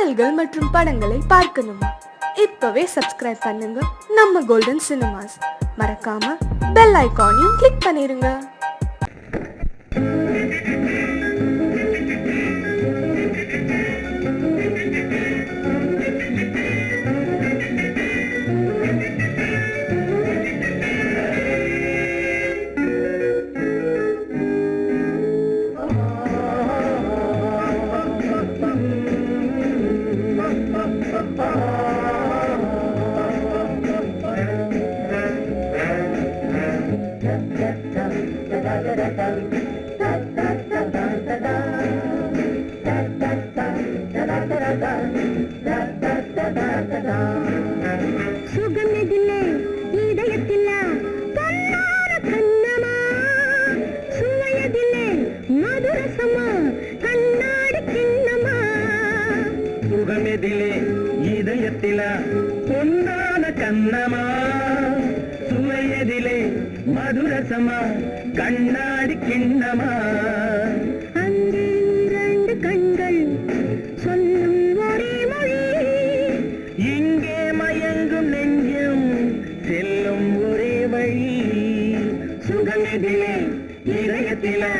பாடல்கள் மற்றும் படங்களை பார்க்கணுமா? இப்பவே சப்ஸ்கிரைப் பண்ணுங்க நம்ம கோல்டன் சினிமாஸ். மறக்காம பெல் ஐகானையும் கிளிக் பண்ணிருங்க. சுகமெதிலே இதயத்திலா பொன்னார கண்ணமா, சுவையதிலே மதுரசமா கண்ணாடி கிண்ணமா. சுகமெதிலே இதயத்திலா பொன்னான கண்ணமா, சுவையதிலே மதுரசமா கண்ணாடி கிண்ணமா. அங்கே இரண்டு கண்கள் சொல்லும் ஒரே மொழி, இங்கே மயங்கும் நெஞ்சும் செல்லும் ஒரே வழி. சுகமெதிலே இதயத்திலா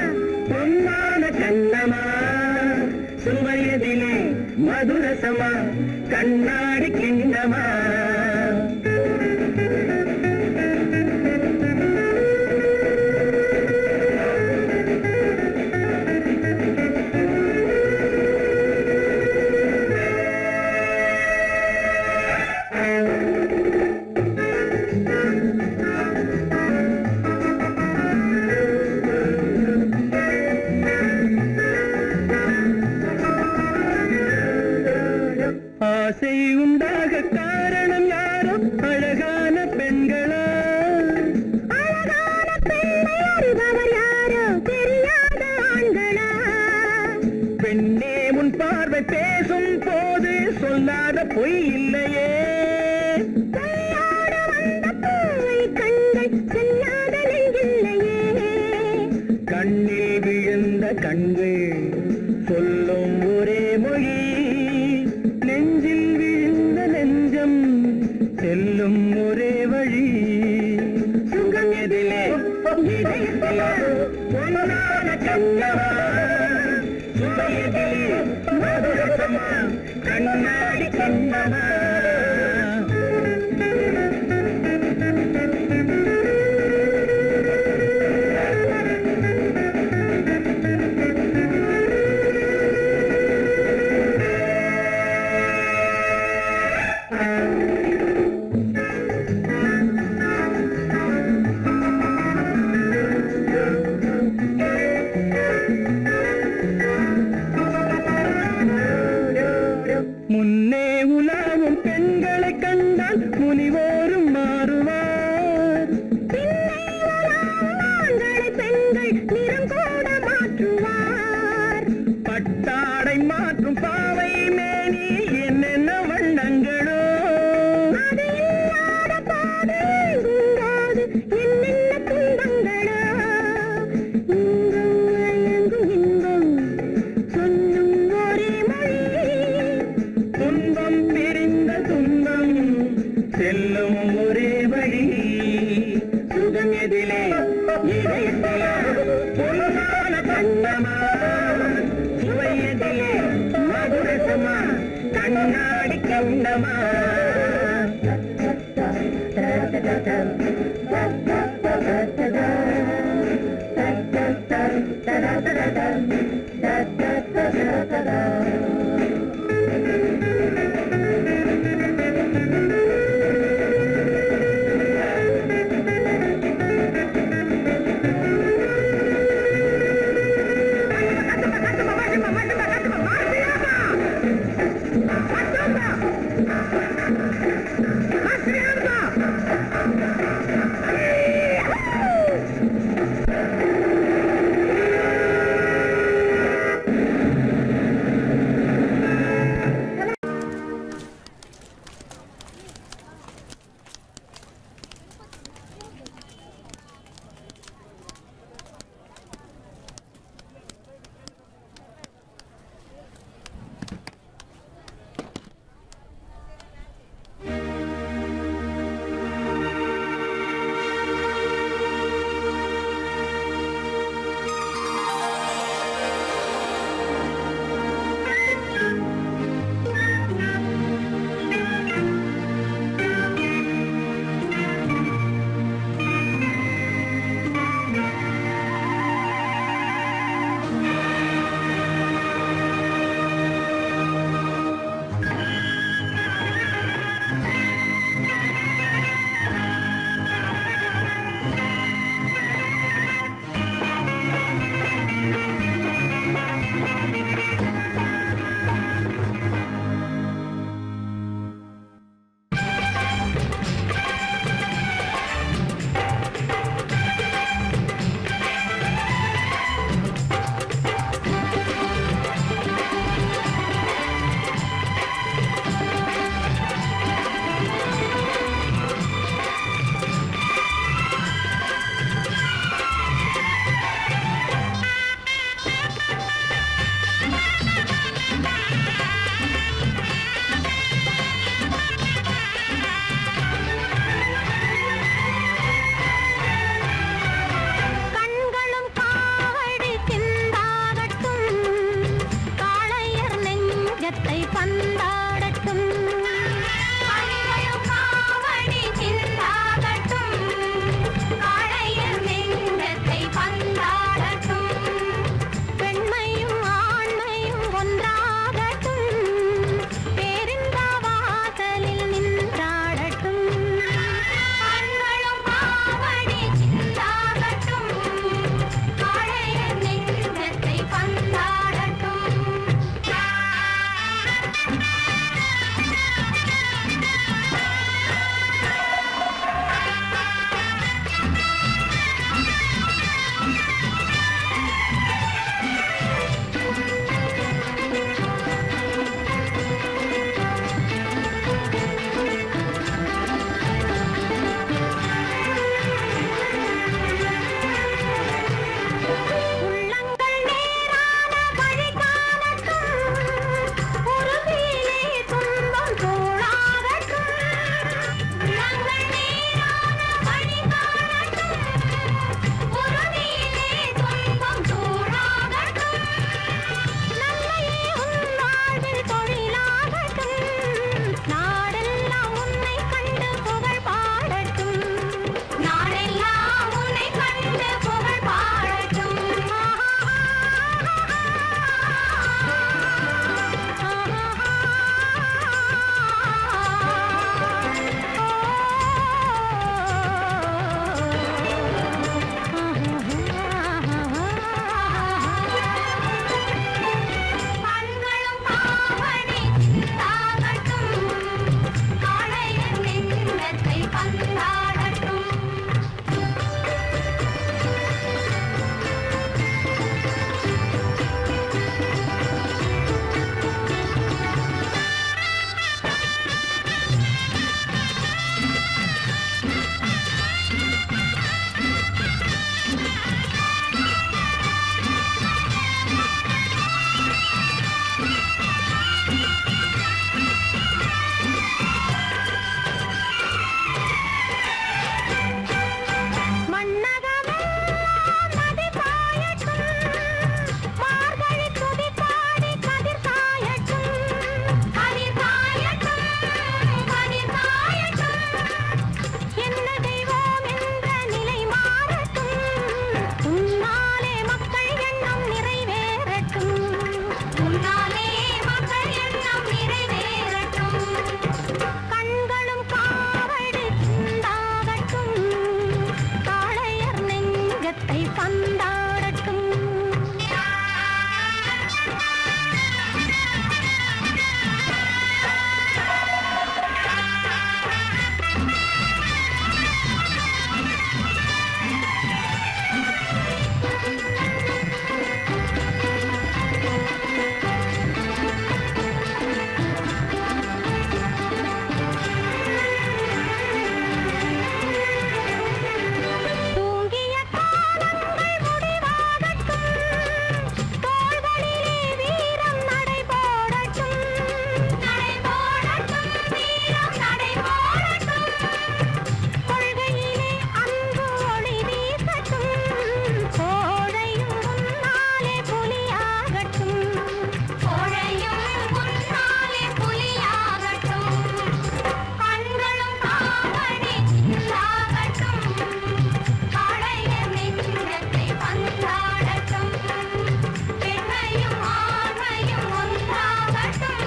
பொன்னான கண்ணமா, சுவையதிலே மதுரசமா கண்ணாடி கிண்ணமா. ஆசை உண்டாக காரணம் யாரோ அழகான பெண்களா, அழகான பெண்ணை அறிபவர் யாரோ தெரியாத ஆண்களா. பெண்ணே உன் பார்வை பேசும் போது சொல்லாத பொய் இல்லையே. கையோடு வந்த பூவை கண்கள் செல்லாத நெஞ்சில்லையே. கண்ணில் விழுந்த கண்கள் சொல்லும் ஒரே மொழி, நெஞ்சில் விழுந்த நெஞ்சம் செல்லும் ஒரே வழி. சுகம் எதிலே இதயத்திலா பொன்னான கண்ணமா, சுவையதிலே மதுரசமா கண்ணாடி கண்ணமா. முன்னே உலாவும் பெண்களை கண்டால் முனிவோரும் மாறுவார், பின்னை உலாவும் ஆண்களை பெண்கள் நிறம் கூட மாற்றுவார். பட்டாடை மாற்றும் பாவை மேனி என்னென்ன வண்ணங்களோ. அது இல்லாத பாதை உண்டாது என்னென்ன துன்பங்களோ. இன்பம் மயங்கும் இன்பம் சொல்லும் ஒரே மொழி, துன்பம் பிரிந்த துன்பம் செல்லும் ஒரே வழி. சுகம் எதிலே இதயத்திலா பொன்னான கண்ணமா, சுவையதிலே மதுரசமா கண்ணாடி கண்ணமா. நெஞ்சத்தை பந்தாடட்டும் காவடி சிந்தாகட்டும் காளையர் நெஞ்சத்தை பந்தாடட்டும் பெண்மையும் ஆண்மையும் ஒன்றாகட்டும் பேரிந்த வாசலில் நின்றாடட்டும் கண்களும் காவடி சிந்தாகட்டும் காளையர் நெஞ்சத்தை பந்தாடட்டும் உள்ளங்கள் நேரான வழி காணட்டும் உறுதியிலே துன்பம் தோளாகட்டும் உள்ளங்கள் நேரான வழி காணட்டும் உறுதியிலே துன்பம் தோளாகட்டும் நன்மையே உன் வாழ்வில் தொழிலாகட்டும் நாடெல்லாம் உன்னை கண்டு புகழ் பாடட்டும் நாடெல்லாம் உன்னை கண்டு புகழ் பாடட்டும் கண்களும் காவடி சிந்தாகட்டும் காளையர் நெஞ்சத்தை பந்தாடட்டும் மன்னகமெல்லாம் நதி பாயட்டும் மார்கழி துதி பாடி கதிர் காயட்டும் கதிர் காயட்டும் கதிர் காயட்டும் என்ன தெய்வம் என்ற நிலை மாறட்டும் உன்னாலே மக்கள் எண்ணம் நிறைவேறட்டும் உன்னாலே மக்கள் எண்ணம் நிறைவேறட்டும் கண்களும் காவடி சிந்தாகட்டும் காளையர் நெஞ்சத்தை பந்தாடட்டும் தூங்கிய காலங்கள் முடிவாகட்டும் தோள்களிலே வீரம் நடைபோடட்டும் நடைபோடட்டும் வீரம் நடைபோடட்டும் கொள்கையிலே அன்பு ஒளி வீசட்டும் கோழையும் முன்னாலே புலியாகட்டும் கோழையும் முன்னாலே புலியாகட்டும் கண்களும் காவடி சிந்தாகட்டும் காளையர் நெஞ்சத்தை பந்தாடட்டும் பெண்மையும் ஆண்மையும் ஒன்றாகட்டும்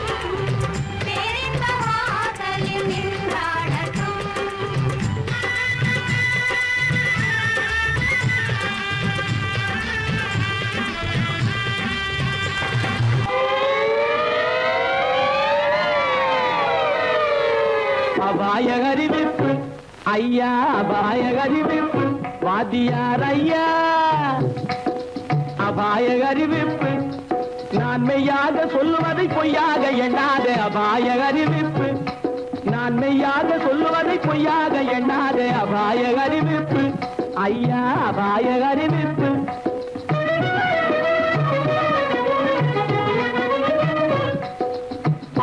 பேரிந்த வாசலில் நின்றாடட்டும் அபாய அறிவிப்பு ஐயா அபாய அறிவிப்பு வாத்தியார் ஐயா அபாய அறிவிப்பு நான் மெய்யாக சொல்லுவதை பொய்யாக எண்ணாத அபாய அறிவிப்பு நான் மெய்யாக சொல்லுவதை பொய்யாக எண்ணாத அபாய அறிவிப்பு ஐயா அபாய அறிவிப்பு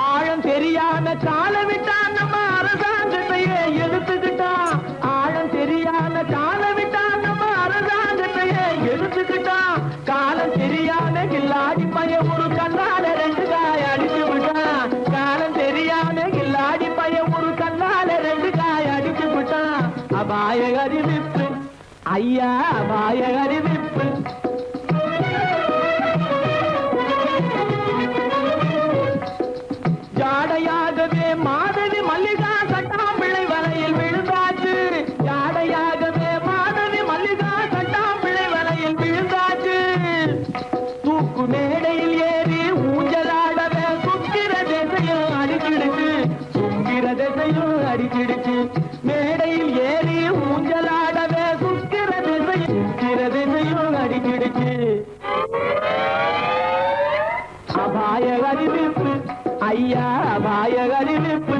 ஆழம் தெரியாத கால விட்டான் நம்ம அரசாங்கத்தையே எடுத்துக்கிட்டான் ஆழம் தெரியாத கால விட்டான் நம்ம அரசாங்கத்தையே எடுத்துக்கிட்டான் காலம் தெரியாத கில்லாடி பைய ஒரு கண்ணால 2 காய அடிச்சு விட்டான் ஐயா அபாய அறிவிப்பு. ஜாடையாகவே மாதவி மல்லிகா சட்டாம்பிள்ளை வலையில் விழுந்தாச்சு. ஜாடையாகவே மாதவி மல்லிகா சட்டாம்பிள்ளை வலையில் விழுந்தாச்சு. தூக்கு மேடையில் ஏறி ஊஞ்சலாடவே சுக்கிர திசையும் அடிக்கிடுச்சு. சுக்கிர திசையும் அடிக்கிடுச்சு. மேடையில் ஏறி ஊஞ்சலாடவே சுக்கிர திசையும் அடிக்கிடுச்சு. அபாய அறிவிப்பு ஐயா அபாய அறிவிப்பு.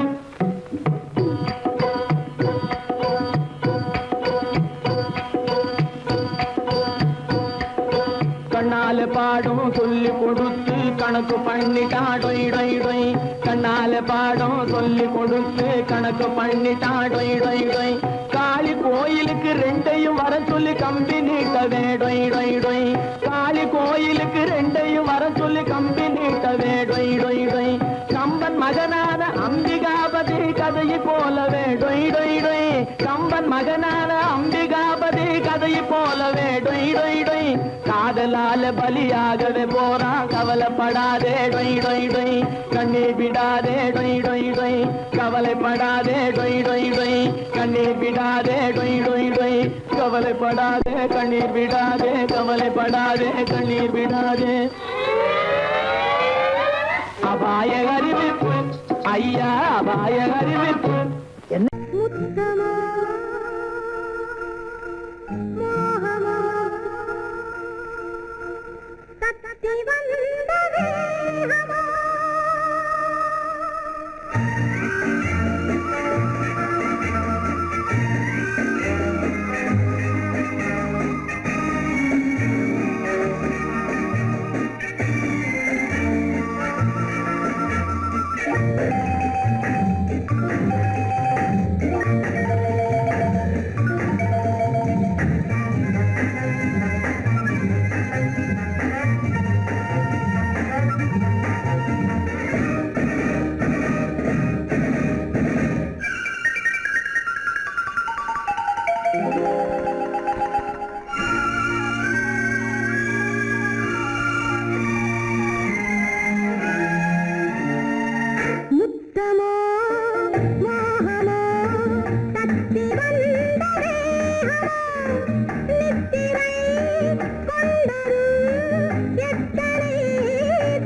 கண்ணால பாடம் சொல்லி கொடுத்து கணக்கு பண்ணிட்டா டொய் டொய் டொய். கண்ணால பாடம் சொல்லி கொடுத்து கணக்கு பண்ணிட்டா டொய் டொய் டொய். காளி கோயிலுக்கு ரெண்டையும் வர சொல்லி கம்பி நீட்டவே டொய் டொய் டொய். காளி கோயிலுக்கு ரெண்டையும் வர சொல்லி கம்பி நீட்டவே டொய் டொய் டொய். கம்பன் மகனான அம்பிகாபதி கதையை போலவே டொய் டொய் டொய். கம்பன் மகனான அம்பிகாபதி கதையை போலவே டொய் டொய் டொய். காதலால பலியாகவே போறான் கவலைப்படாதே டொய் டொய் டொய். கண்ணீர் விடாதே டொய் டொய் டொய். கவலைப்படாதே டொய் டொய் டொய். கண்ணீர் விடாதே டொய் டொய் டொய். கவலைப்படாதே கண்ணீர் விடாதே. கவலைப்படாதே கண்ணீர் விடாதே. அபாய அறிவிப்பு ஐயா அபாய அறிவிப்பு. முத்தமோ மோகமோ தத்தி வந்த வேகமோ முத்தமோ மோகமோ தத்தி வந்த வேகமோ நித்திரை கொண்டரு எத்தனை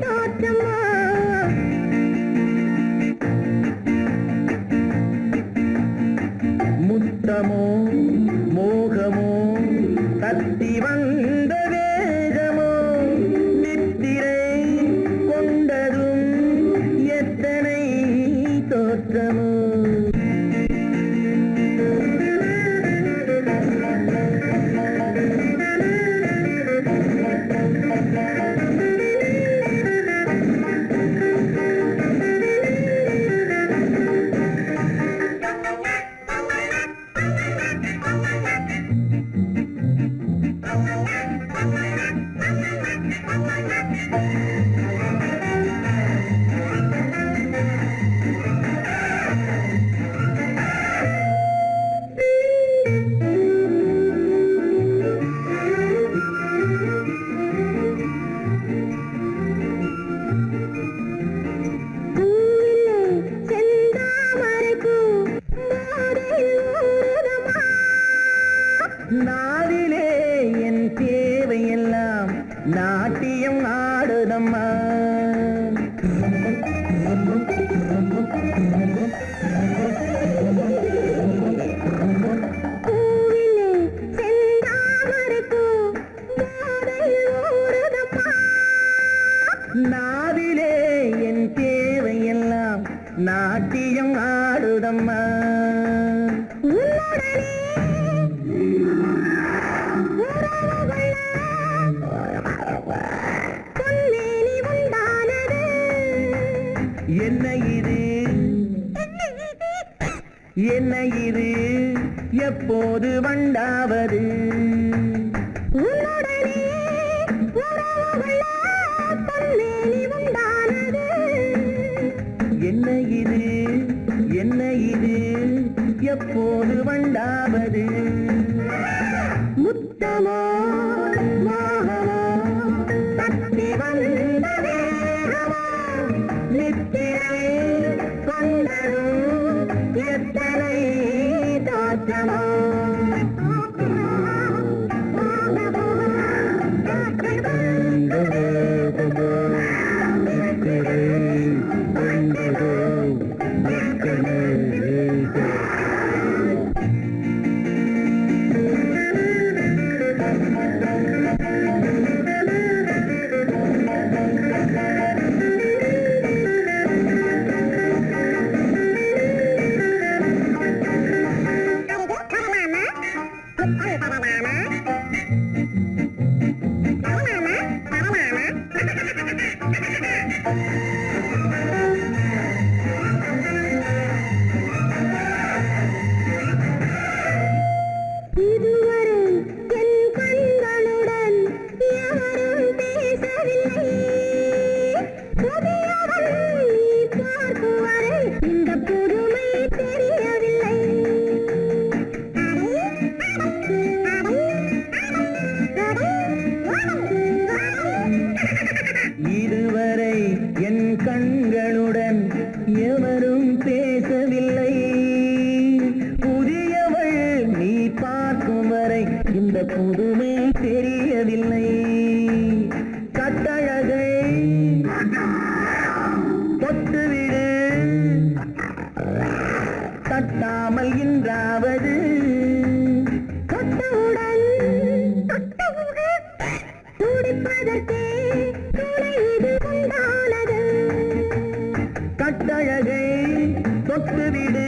தோற்றமோ. முத்தமோ மோகமோ தத்தி வந்த வேகமோ நித்திரை கொண்டதும் எத்தனை தோற்றமோ. நாவிலே என் தேவையெல்லாம் நாட்டியம் ஆடுதம்மா. நாவிலே என் தேவையெல்லாம் நாட்டியம் ஆடுதம்மா. என்ன இது என்ன இது எப்போது வண்டாவது? என்ன இது என்ன இது எப்போது வண்டாவது? எத்தனை தோற்றமோ இதுவரை என் கண்களுடன் எவரும் பேசவில்லை புதியவள் நீ பார்க்கும் வரை இந்த புதுமை தெரியவில்லை கட்டழகை தொட்டுவிடு தட்டாமல் இன்றாவது தொட்டவுடன் துடிப்பதற்கே துணை இது உண்டானது கட்டழகை தொட்டுவிடு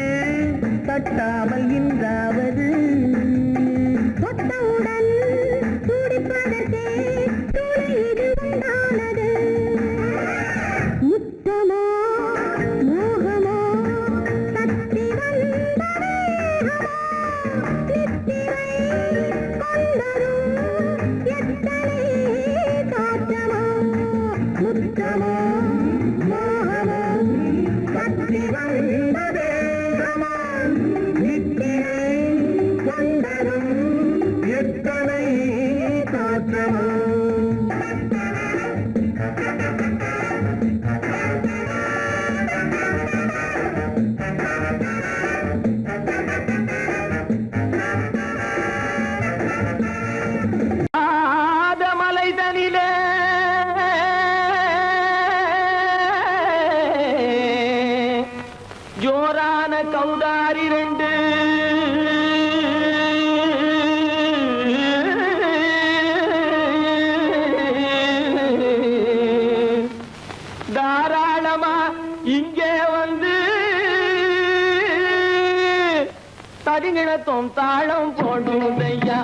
தட்டாமல் இன்றாவது தொட்டவுடன் துடிப்பதற்கே துணை இது உண்டானது முத்தமோ மோகமோ தத்தி வந்த வேகமோ நித்திரை கொண்டரும் எத்தனை தோற்றமோ முத்தமோ மோகமோ தத்தி வந்த வேகமோ நித்திரை கொண்டரும் எத்தனை தோற்றமோ மலைதனிலே ஜோரான கௌதாரி ரெண்டு தாராளமா இங்கே வந்து தரிங்கிணத்தும் தாளம் போடுதையா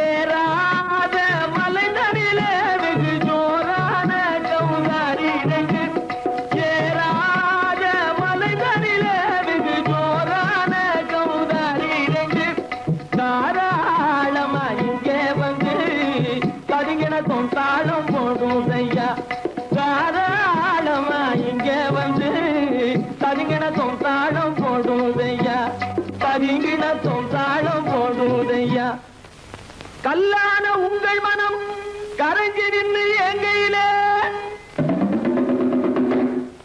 ஏறாத மலைதனிலே வெகு ஜோரான கௌதாரி ரெண்டு ஏறாத மலைதனிலே வெகு ஜோரான கௌதாரி ரெண்டு தாராளமா இங்கே வந்து தரிங்கிணத்தும் தாளம் போடுதையா தாராளமா இங்கே வந்து தரிங்கிணத்தும் தாளம் போடுதையா தரிங்கிணத்தும் தாளம் போடுதையா கல்லான உங்கள் மனம் கரைஞ்சி நின்று எங்கையிலே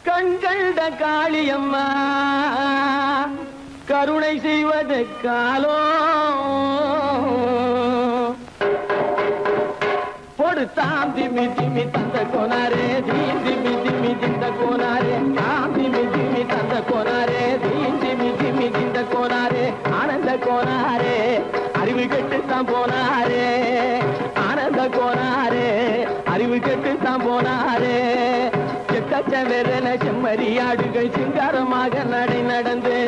கண்கண்ட காளியம்மா கருணை செய்வது காலோ பொடுத்தாம் திமி திமி தந்த கோனாரே தீம் திமி திமி திந்த கோனாரே தாம் திமி திமி தந்த கோனாரே தீம் திமி திமி திந்த கோனாரே ஆனந்த கோனாரே அறிவு கெட்டுத்தான் போனாரே ஆனந்த கோனாரே அறிவு கெட்டுத்தான் போனாரே செக்கச்ச வெறன செம்மறியாடுகள் சிங்காரமாக நடை நடந்து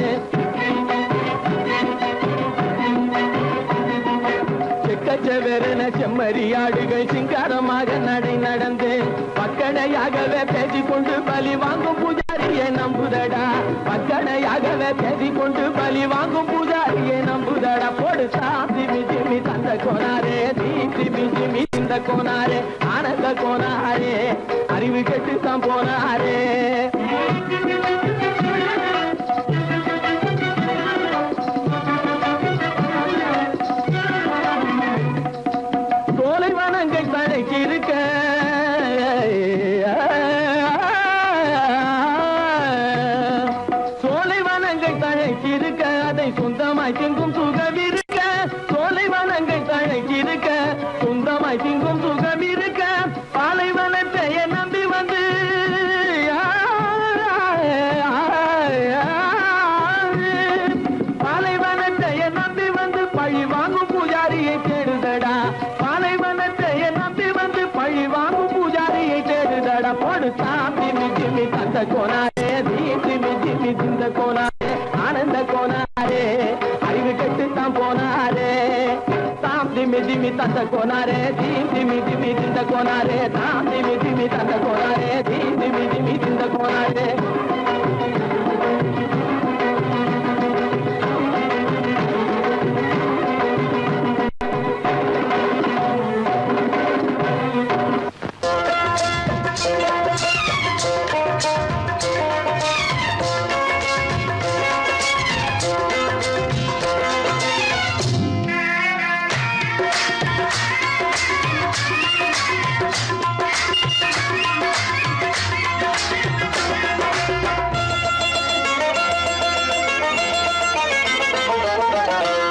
செக்கச்சவெறன செம்மறியாடுகள் சிங்காரமாக நடை நடந்து பக்கடையாகவே பேசிக்கொண்டு பலி வாங்கும் பூஜாரியை நம்புதடா பக்கடையாகவே பேசிக்கொண்டு பலி வாங்கும் பூஜாரியை நம்புதடா போடு திமி திமி தந்த கோனாரே திமி திமி இந்த கோனாரே ஆனந்த கோனாரே அறிவு கெட்டுத்தான் போனாரே சோலைவனங்கள் தழைக்கிருக்க சோலைவனங்கள் தழைக்கிருக்க சொந்தமாய் திங்கும் சுகம் இருக்க சோலைவனங்கள் தழைக்கிருக்க சொந்தமாய் திங்கும் சுகம் இருக்க பாலைவனத்தை நம்பி வந்து பாலைவனத்தை நம்பி வந்து பழி வாங்கும் பூஜாரியை தேடுதடா பாலைவனத்தை நம்பி வந்து பழி வாங்கும் பூஜாரியை தேடுதடா போடுத்தான் திமி திமி தந்த கோனாரே திமி திமி திந்த கோனாரே ஆனந்த கோனாரே அறிவு கெட்டுத்தான் போனாரே தாம் திமி திமி தந்த கோனாரே திமி திமி திந்த கோனாரே தாம் திமி திமி தந்த கோனாரே திமி திமி திந்த கோனாரே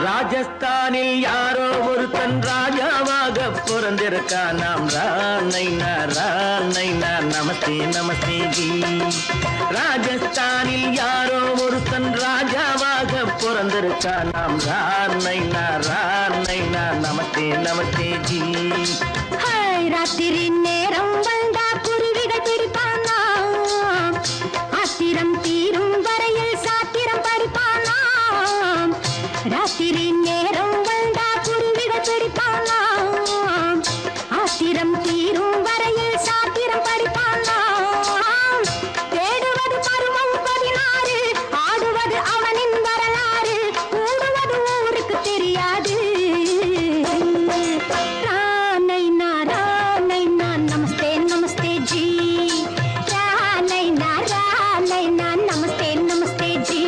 ராஜஸ்தானில் யாரோ ஒருத்தன் ராஜாவாக பிறந்திருக்கான் நாம் ராணைனா நமஸ்தே நமஸ்தே ஜி ராஜஸ்தானில் யாரோ ஒருத்தன் ராஜாவாக பிறந்திருக்கான் நாம் ராணைனா நமஸ்தே நமஸ்தே ஜி ராத்திரி நேரம் வந்தா குருவிகள் பிடிப்பானா ஆத்திரம் தீரும் வரையில் சாத்திரம் படிப்பானா ராத்திரி நேரம் வந்தா குருவிகள் பிடிப்பானா ஆத்திரம் தீரும் வரையில் சாத்திரம் படிப்பானா தேடுவது பருவம் 16 ஆடுவது அவனின் வரலாறு கூடுவது ஊருக்கு தெரியாது நமஸ்தே நமஸ்தே ஜி நமஸ்தே நமஸ்தே ஜி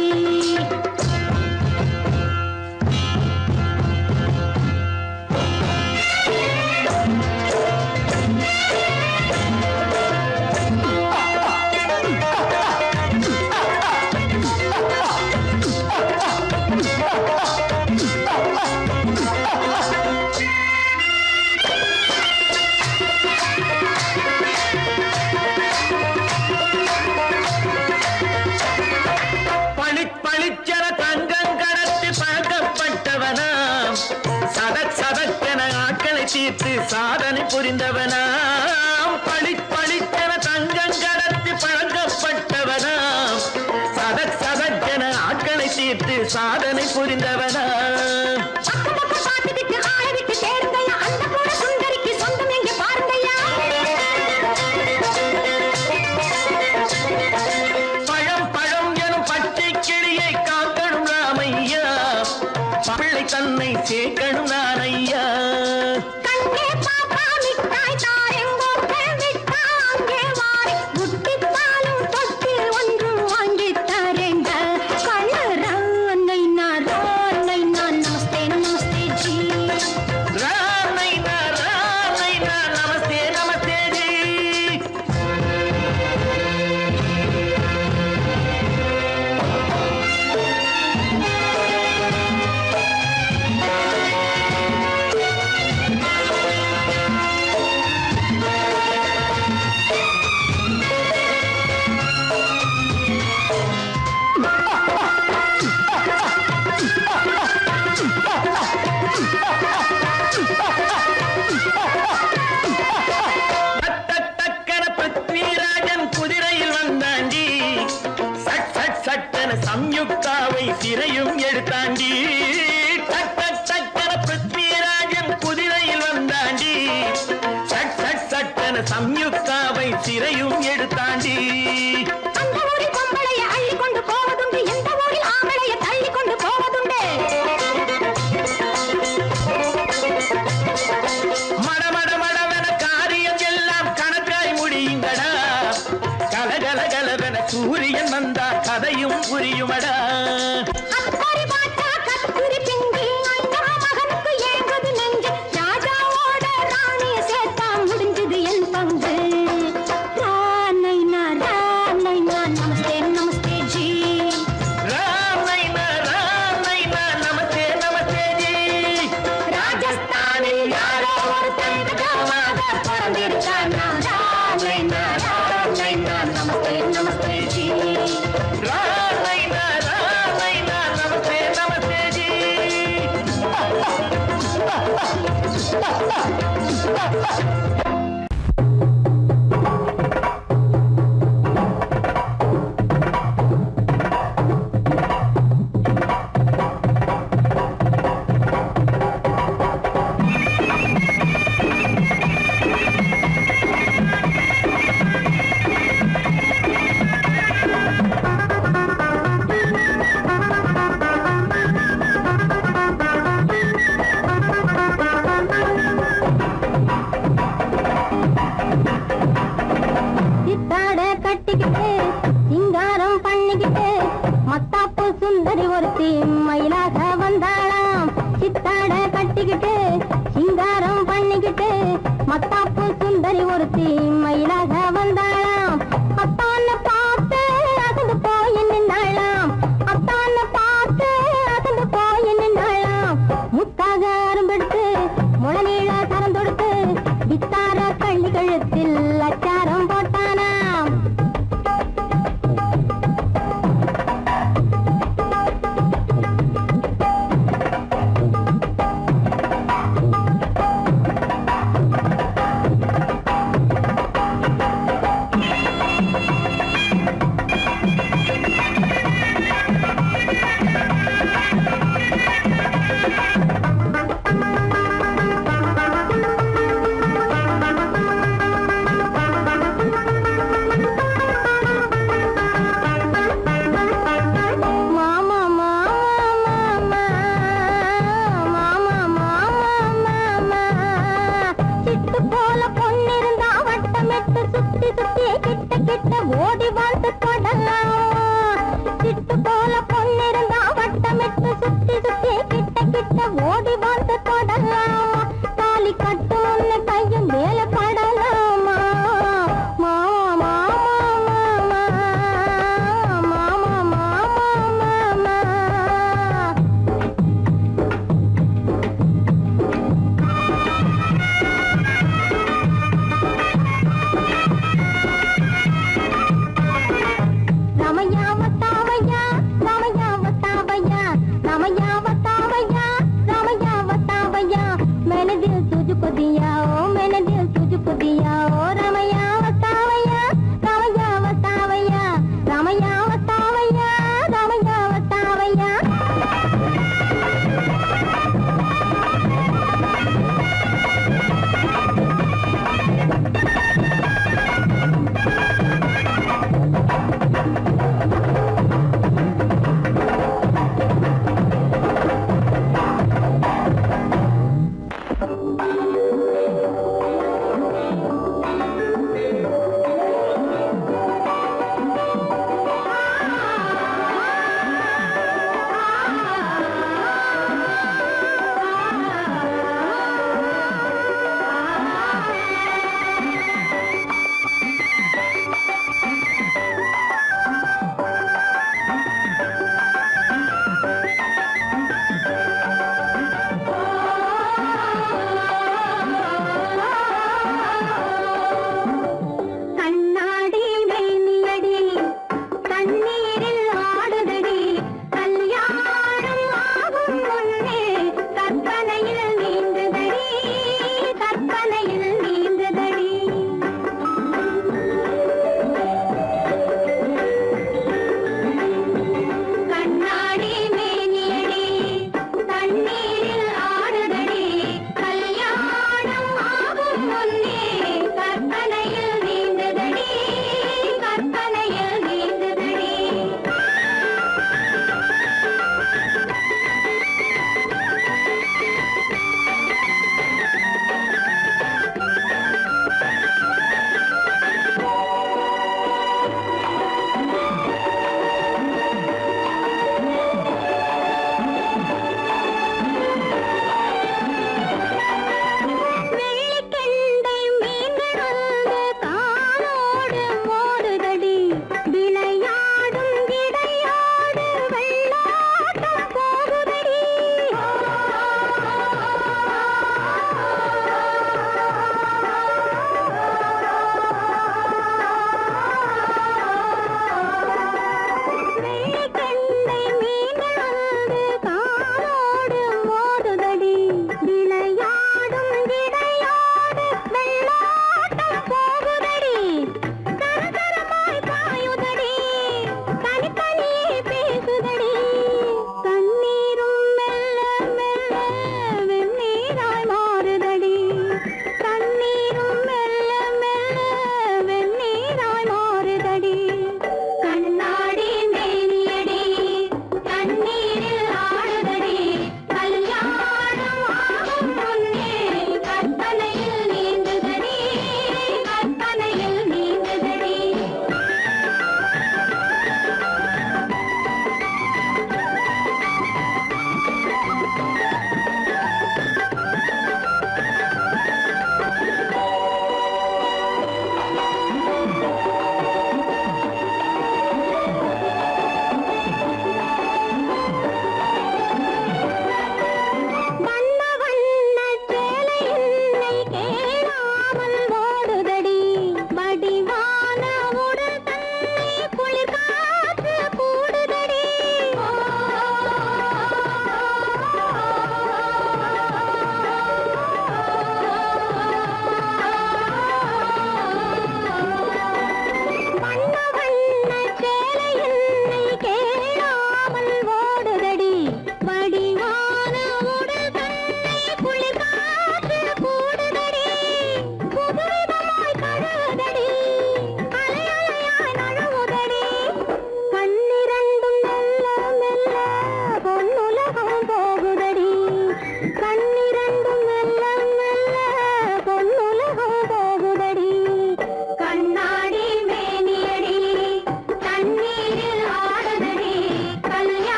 பளிச்சர தங்கம் கடத்தி பழக்கப்பட்டவனாம் சதக்கென ஆட்களை தீர்த்து சாதனை புரிந்தவனாம் பளிச்சர தங்கம் கடத்தி பழக்கப்பட்டவனாம் சதக்கென ஆட்களை தீர்த்து சாதனை புரிந்தவனாம் தன்னை சேர்க்கணும் நான் ஐயா கண்ணே பாப்பா மிட்டாய் தாரெங்கோ கேள்விட்டா அங்கே வாரி முட்டித்தாலும் தொட்டி ஒன்று வாங்கி தரேங்க கண்ணை நான் நமஸ்தே நமஸ்தே ஜி ரானை நான் நமஸ்தே நமஸ்தே ஜி சம்யுக்தாவை சிறையும் எடுத்தாண்டி டக்கன பிருத்விராஜன் குதிரையில் வந்தாண்டி சட்டன சம்யுக்தாவை சிறையும் எடுத்தாண்டி அந்த ஊரில் பொம்பளைய அள்ளி கொண்டு போவதுண்டு எந்த ஊரில் ஆம்பளைய தள்ளி கொண்டு போவதுண்டு மடவென காரியம் எல்லாம் கணக்காய் முடியுங்கடா கலகலகலவென சூரியன் வந்தா கதையும் புரியுமடா அக்கறை பாட்டா கத்துரி பிங்கி அண்ணா மகனுக்கு ஏங்குது நெஞ்சு ராஜாவோட ராணிய சேர்த்தா முடிஞ்சது என் பங்கு ரானை நமஸ்தே நமஸ்தே ஜி ராம் நைனா நமஸ்தே மத்தாப்பு சுந்தரி ஒருத்தி மயிலாக வந்தாளாம் சித்தாட கட்டிக்கிட்டு சிங்காரம் பண்ணிக்கிட்டு மத்தாப்பு சுந்தரி ஒருத்தி மயிலாக வந்தாளாம் அத்தான பார்த்து அசந்து போய் நின்னாளாம் அத்தான பார்த்து அசந்து போய் நின்னாளாம் முத்தாக அரும்பெடுத்து முளநீள சரம் தொடுத்து வித்தார கள்ளி கழுத்தில் அச்சாரம் போட்டானாம்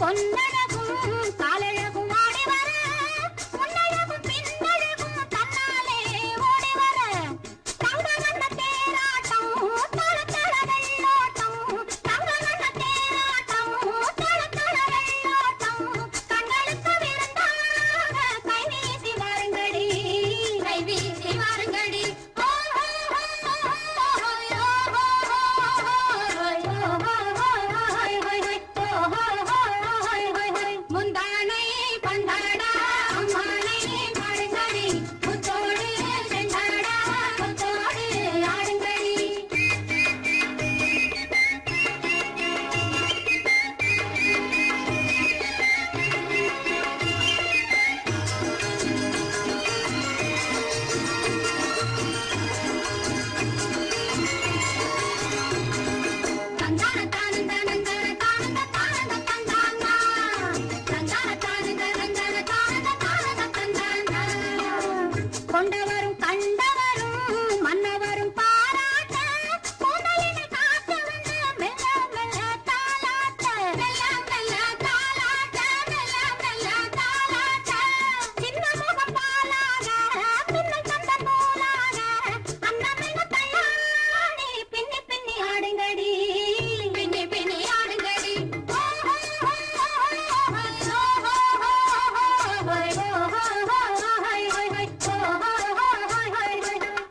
பொன்னழகும் காலழகும் ஆடி வர முன்னழகும் பின்னழகும் தன்னாலே ஓடி வர தங்க வண்ண தேராட்டம் தள தள வெள்ளோட்டம் தங்க வண்ண தேராட்டம் தள தள வெள்ளோட்டம் கண்களுக்கு விருந்தாக கை வீசி வாருங்கடி கை வீசி வாருங்கடி முந்தானை பந்தாடா அம்மானை பாடுங்கடி முத்தோடு செண்டாடா முத்தோடு ஆடுங்கடி தந்தான தானந்த நந்தன தானந்த தானந்த தந்தானா தந்தான தானந்த நந்தன தானந்த தானந்த தந்தானா கொண்டவரும் கண்டவரும் மன்னவரும் பாராட்ட முதலினை காத்து வந்து மெல்ல மெல்ல தாலாட்ட மெல்ல மெல்ல தாலாட்ட மெல்ல மெல்ல தாலாட்ட சின்ன முகம் பாலாக பின்னல் தந்த நூலாக அன்னமென்ன தள்ளாடி பின்னி பின்னி ஆடுங்கடி பின்னி பின்னி ஆடுங்கடி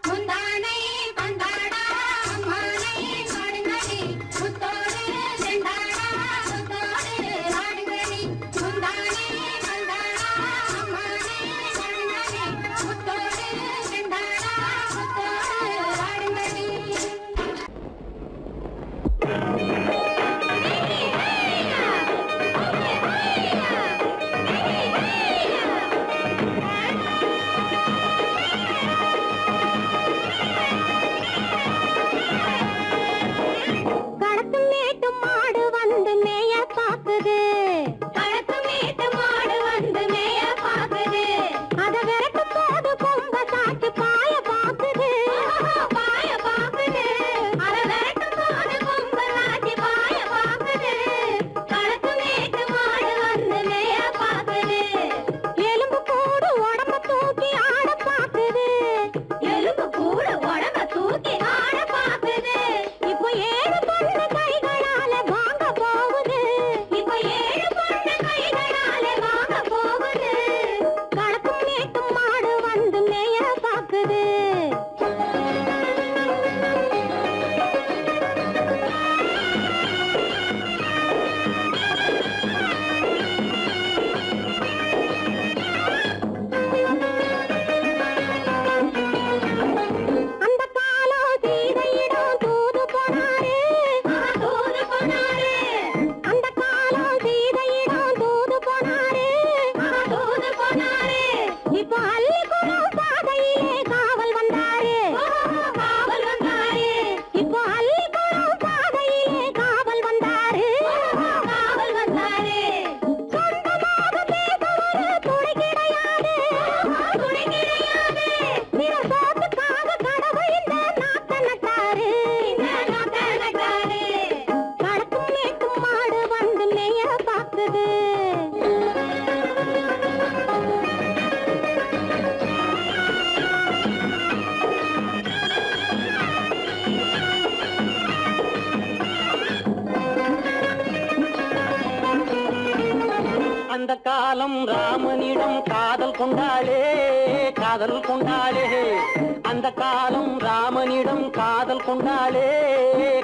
முந்தானை பந்தாடா அம்மானை பாடுங்கடி முத்தோடு செண்டாடா முத்தோடு ஆடுங்கடி முந்தானை பந்தாடா அம்மானை பாடுங்கடி முத்தோடு செண்டாடா முத்தோடு ஆடுங்கடி கடத்து மேட்டு மாடு வந்து மேய பாக்குது கடத்து மேட்டு மாடு வந்து மேய பாக்குது அத விரட்டும் போது கொம்ப சாச்சு பாய பாக்குது பாய பாக்குது அத விரட்டும் போது கொம்ப சாச்சு பாய பாக்குது கடத்து மேட்டு மாடு வந்து மேய பாக்குது எலும்பு கூடு உடம்ப தூக்கி ஆட பாக்குது எலும்பு கூடு உடம்ப தூக்கி ஆட பாக்குது இப்போ ஏழு பொண்ணு கைகளால வாங்க போகுது இப்போ ஏழு பொண்ணு கைகளால வாங்க போகுது கணக்கும் மேட்டும் மாடு வந்து மேய பாக்குது அந்த காலம் சீதையிடம் தூது போனாரு தூது போனாரு அந்த காலம் சீதையிடம் தூது போனாரு தூது போனாரு இப்போ அள்ளிக்குளம் பாதையிலே காவல் வந்தாரு காவல் வந்தாரு இப்போ அள்ளிக்குளம் பாதையிலே காவல் வந்தாரு காவல் வந்தாரு சொந்தமாக பேச ஒரு துணை கிடையாது துணை கிடையாது பிற சோத்துக்காக கடவுள் இந்த நாட்டை நட்டாரு இந்த நாட்டை நட்டாரு கடக்கும் மேட்டும் மாடு வந்து மேய பாக்குது அந்த காலம் ராமனிடம் காதல் கொண்டாளே காதல் கொண்டாளே அந்த காலம் ராமனிடம் காதல் கொண்டாளே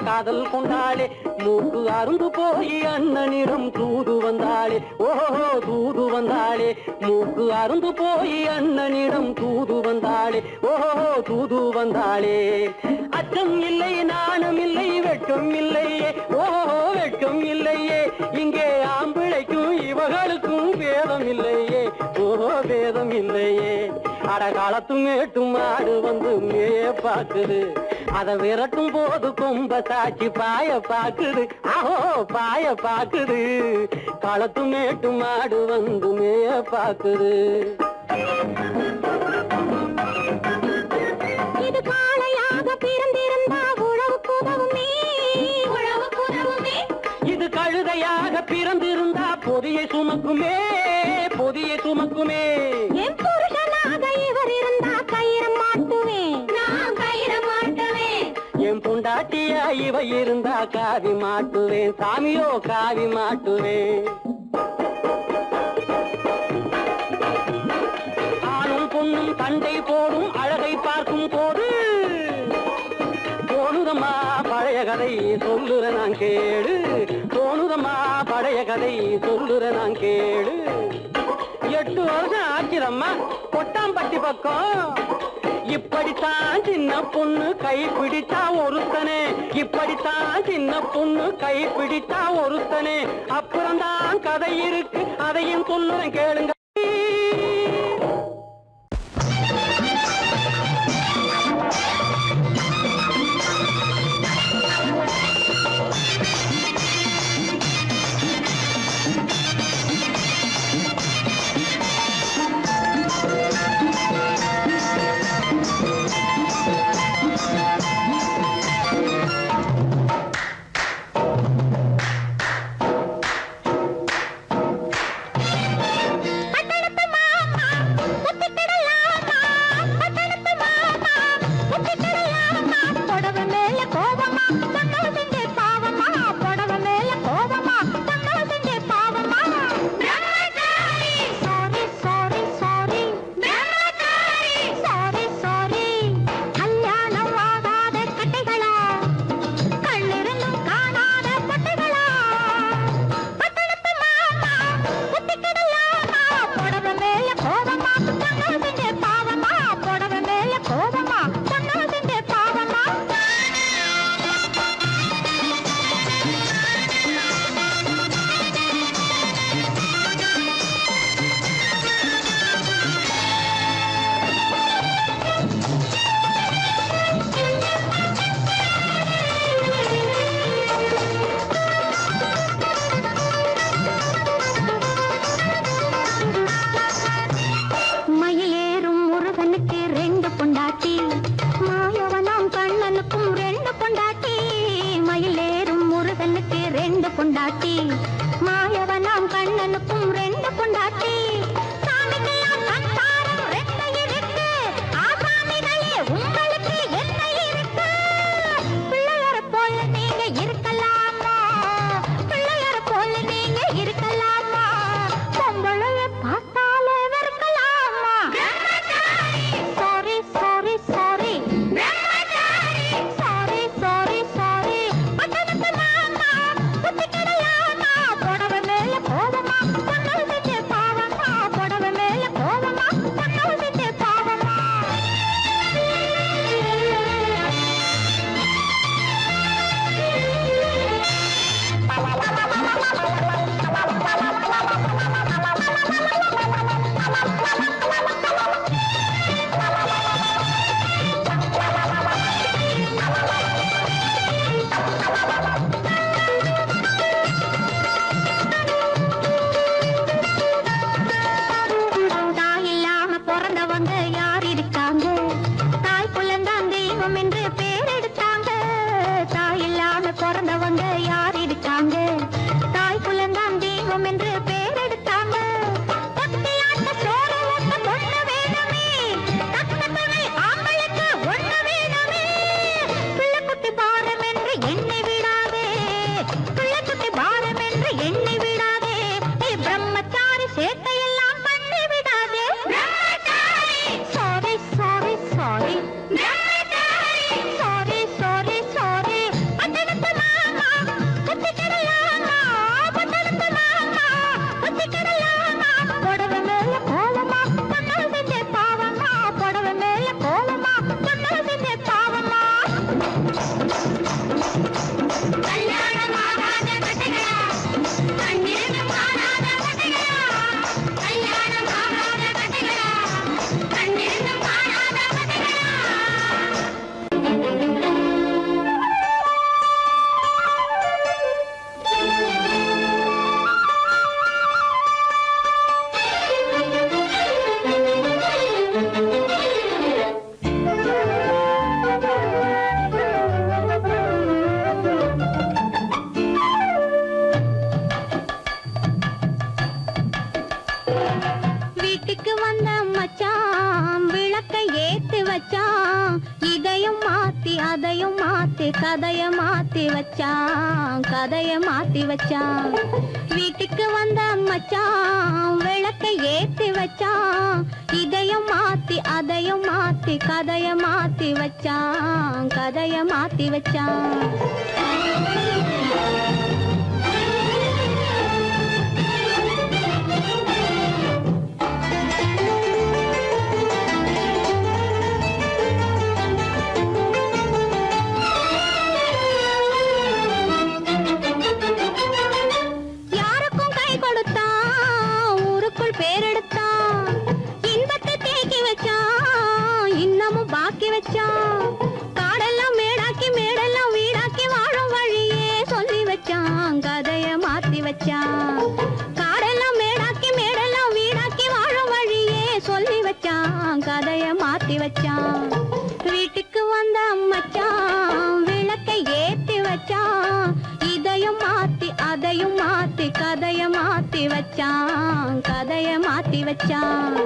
காதல் கொண்டாளே மூக்கு அருந்து போய் அண்ணனிடம் தூது வந்தாளே ஓஹோ தூது வந்தாளே மூக்கு அருந்து போய் அண்ணனிடம் தூது வந்தாளே ஓஹோ தூது வந்தாளே அச்சம் இல்லை நாணம் இல்லை வெட்கம் இல்லையே ஓஹோ வெட்கம் இல்லையே இங்கே ஆம்பிளைக்கும் இவர்களுக்கும் பேதம் இல்லையே ஓஹோ பேதம் இல்லையே அடகாலத்து மேட்டும் மாடு வந்து மேய பாக்குது அத விரட்டும் போது கொம்ப சாட்சி பாய பாக்குது ஆஹோ பாய பாக்குது களத்து மேட்டு மாடு வந்து மேய பாக்குது இது காளையாக பிறந்திருந்தா உழவுக்கு உதவுமே உழவுக்கு உதவுமே இது கழுதையாக பிற பிறந்திருந்தா பொதியை சுமக்குமே பொதியை சுமக்குமே. என் புருஷனாக இவர் இருந்தா கயிறு மாட்டுவேன், நான் கயிறு மாட்டுவேன். என் பொண்டாட்டியா இவ இருந்தா காவி மாட்டுவேன், சாமியோ காவி மாட்டுவேன். ஆணும் பொண்ணும் சண்டை போடும் அழகை பார்க்கும் போது தோணுதம்மா பழைய கதை சொல்லுற நான் கேளு, தோணுதம்மா பழைய கதை சொல்லுற நான் கேளு. 8 வருஷம் ஆச்சுதம்மா கொட்டாம்பட்டி பக்கம். இப்படித்தான் சின்ன பொண்ணு கை பிடித்தா ஒருத்தனே, இப்படித்தான் சின்ன பொண்ணு கை பிடித்தா ஒருத்தனே. அப்புறம்தான் கதை இருக்கு அதையும் சொல்லுறேன் கேளுங்க. பொண்டாட்டி மாயவனாம் கண்ணனுக்கும் 2 பொண்டாட்டி. சாமிக்கெல்லாம் கண்பாரம் 2 இருக்கு, ஆசாமிகளே உங்களுக்கு என்ன இருக்கு? பிள்ளையர போல நீங்க இருக்கலாமா, பிள்ளையர போல நீங்க இருக்கலாமா, பொம்பளைய பார்த்தாலே வெறுக்கலாமா? Sorry sorry sorry sorry sorry sorry. பட்டணத்து மாமா புத்தி கிடையாமா, புடவை மேல கோவமா பொண்ணு செஞ்ச பாவமா, புடவை மேல கோவமா பொண்ணு செஞ்ச பாவமா. தாய் இல்லாம பிறந்தவங்க யார் இருக்காங்க? தாய் குலந்தான் தெய்வம் என்று பேர் எடுத்தாங்க. தாய் இல்லாம பிறந்தவங்க யார் இருக்காங்க? தாய் குலந்தான் தெய்வம் என்று பேர் எடுத்தாங்க. பக்தியாட்ட சோறு ஊட்ட பொண்ணு வேணுமே, தக்க துணை ஆம்பளுக்கு ஒண்ணு வேணுமே. பிள்ளைக்குட்டி பாரம் என்று எண்ணி விடாதே, பிள்ளைக்குட்டி பாரம் என்று எண்ணி விடாதே. நீ பிரம்மச்சாரி சேட்டையெல்லாம் பண்ணி விடாதே. Sorry sorry sorry sorry sorry sorry. பட்டணத்து மாமா புத்தி கிடையாமா, பட்டணத்து மாமா மாத்தி கதைய மாத்தி வச்சான், கதைய மாத்தி வச்சான். வீட்டுக்கு வந்த மச்சான் விளக்கை ஏத்தி வச்சான், இதையும் மாத்தி அதையும் மாத்தி கதைய மாத்தி வச்சான், கதைய மாத்தி வச்சான். காடெல்லாம் மேடாக்கி மேடெல்லாம் வீடாக்கி வாழும் வழியே சொல்லி வச்சான், கதைய மாத்தி வச்சான். காடெல்லாம் மேடாக்கி மேடெல்லாம் வீடாக்கி வாழும் வழியே சொல்லி வச்சான், கதைய மாத்தி வச்சான். வீட்டுக்கு வந்த மச்சான் விளக்கை ஏத்தி வச்சான், இதையும் மாத்தி அதையும் மாத்தி கதைய மாத்தி வச்சான், கதைய மாத்தி வச்சான்.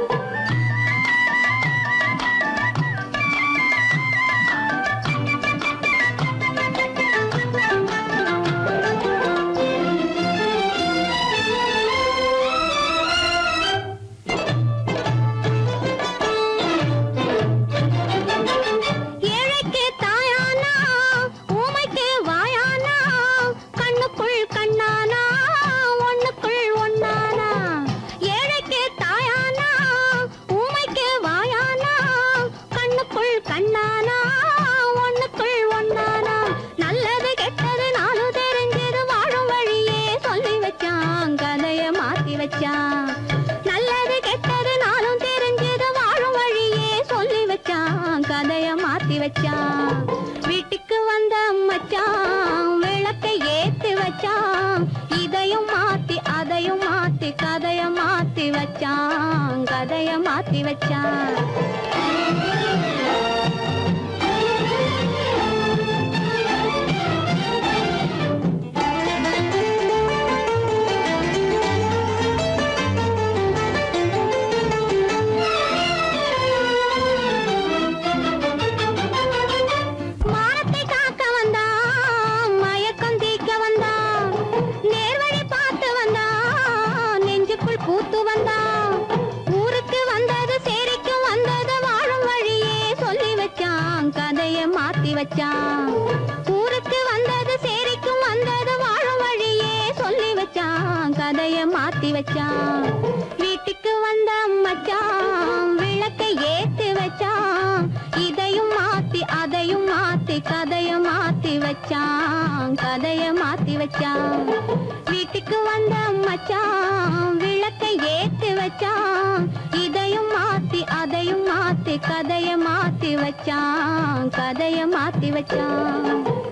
நல்லது கெட்டது நாளும் தெரிஞ்சது வாழும் வழியே சொல்லி வச்சான், கதைய மாத்தி வச்சான். வீட்டுக்கு வந்த மச்சான் விளக்கை ஏத்தி வச்சான், இதையும் மாத்தி அதையும் மாத்தி கதைய மாத்தி வச்சான், கதைய மாத்தி வச்சான். பூத்து வந்தான் ஊருக்கு வந்தது சேரிக்கும் வந்தது வாழும் வழியே சொல்லி வச்சான், கதைய மாத்தி வச்சான். ஊருக்கு வந்தது சேரிக்கும் வந்தது வாழும் வழியே சொல்லி வச்சான், கதைய மாத்தி வச்சான். வீட்டுக்கு வந்த மச்சான் விளக்கை ஏத்தி வச்சான், இதையும் மாத்தி அதையும் மாத்தி கதைய மாத்தி வச்சான், கதைய மாத்தி வச்சான். வீட்டுக்கு வந்த மச்சான் விளக்கை ஏத்தி வச்சான், இதையும் மாத்தி அதையும் மாத்தி கதைய மாத்தி வச்சான், கதைய மாத்தி வச்சான்.